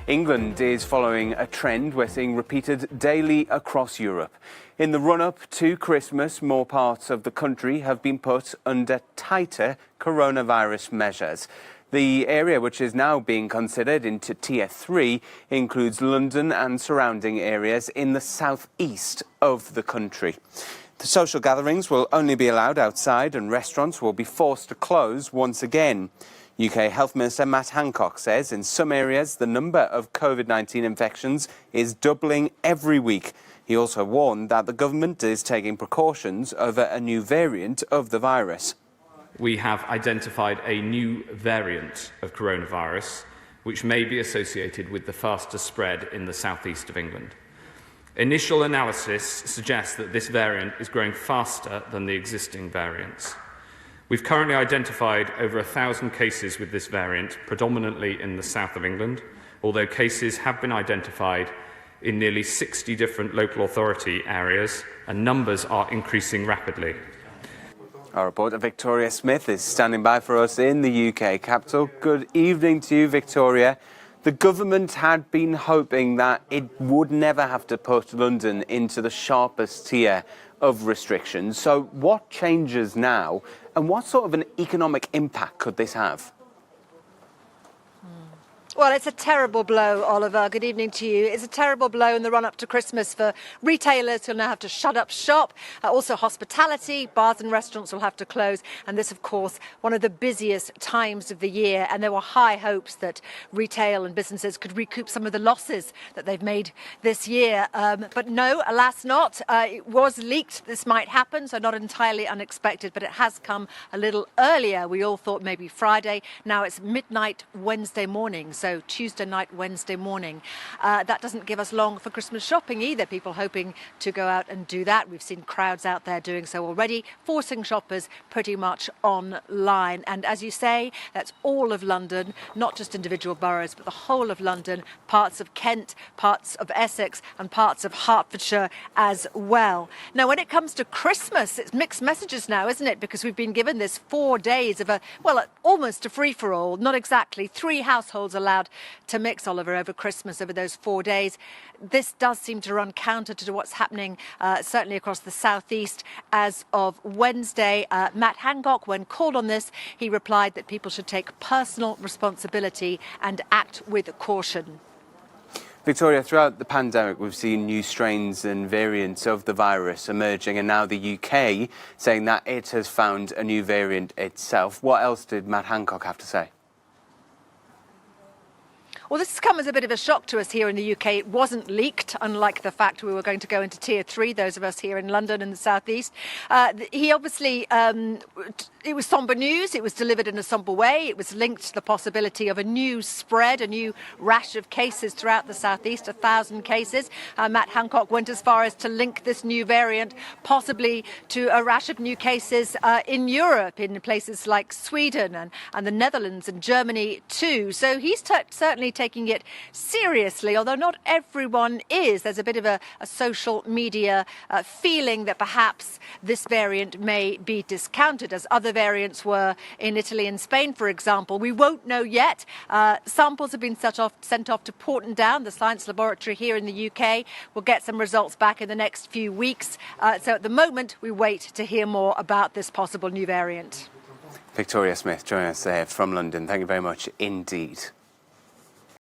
England is following a trend we're seeing repeated daily across Europe. In the run-up to Christmas, more parts of the country have been put under tighter coronavirus measures. The area which is now being considered into Tier 3 includes London and surrounding areas in the southeast of the country. The social gatherings will only be allowed outside and restaurants will be forced to close once again. UK Health Minister Matt Hancock says in some areas the number of COVID-19 infections is doubling every week. He also warned that the government is taking precautions over a new variant of the virus. We have identified a new variant of coronavirus which may be associated with the faster spread in the southeast of England. Initial analysis suggests that this variant is growing faster than the existing variants. We've currently identified over 1,000 cases with this variant, predominantly in the south of England, although cases have been identified in nearly 60 different local authority areas, and numbers are increasing rapidly. Our reporter Victoria Smith is standing by for us in the UK capital. Good evening to you, Victoria. The government had been hoping that it would never have to put London into the sharpest tier of restrictions. So what changes now, and what sort of an economic impact could this have? Well, it's a terrible blow, Oliver. Good evening to you. It's a terrible blow in the run-up to Christmas for retailers who'll now have to shut up shop. Also hospitality, bars and restaurants will have to close. And this, of course, one of the busiest times of the year. And there were high hopes that retail and businesses could recoup some of the losses that they've made this year. But no, alas not. It was leaked this might happen, so not entirely unexpected, but it has come a little earlier. We all thought maybe Friday. Now it's midnight Wednesday morning. So Tuesday night, Wednesday morning. That doesn't give us long for Christmas shopping either. People hoping to go out and do that. We've seen crowds out there doing so already, forcing shoppers pretty much online. And as you say, that's all of London, not just individual boroughs, but the whole of London, parts of Kent, parts of Essex and parts of Hertfordshire as well. Now, when it comes to Christmas, it's mixed messages now, isn't it? Because we've been given this 4 days of almost a free-for-all, not exactly. 3 households allowed to mix, Oliver, over Christmas, over those 4 days. This does seem to run counter to what's happening certainly across the southeast as of Wednesday. Matt Hancock, when called on this, he replied that people should take personal responsibility and act with caution. Victoria, throughout the pandemic, we've seen new strains and variants of the virus emerging, and now the UK saying that it has found a new variant itself. What else did Matt Hancock have to say? Well, this has come as a bit of a shock to us here in the UK. It wasn't leaked, unlike the fact we were going to go into Tier 3, those of us here in London and the South East. He obviously, it was sombre news. It was delivered in a sombre way. It was linked to the possibility of a new spread, a new rash of cases throughout the South East, 1,000 cases. Matt Hancock went as far as to link this new variant possibly to a rash of new cases in Europe, in places like Sweden and the Netherlands and Germany too. So he's certainly taking it seriously, although not everyone is. There's a bit of a social media feeling that perhaps this variant may be discounted, as other variants were in Italy and Spain, for example. We won't know yet. Samples have been sent off to Porton Down, the science laboratory here in the UK. We'll get some results back in the next few weeks. So at the moment, we wait to hear more about this possible new variant. Victoria Smith joining us there from London. Thank you very much indeed.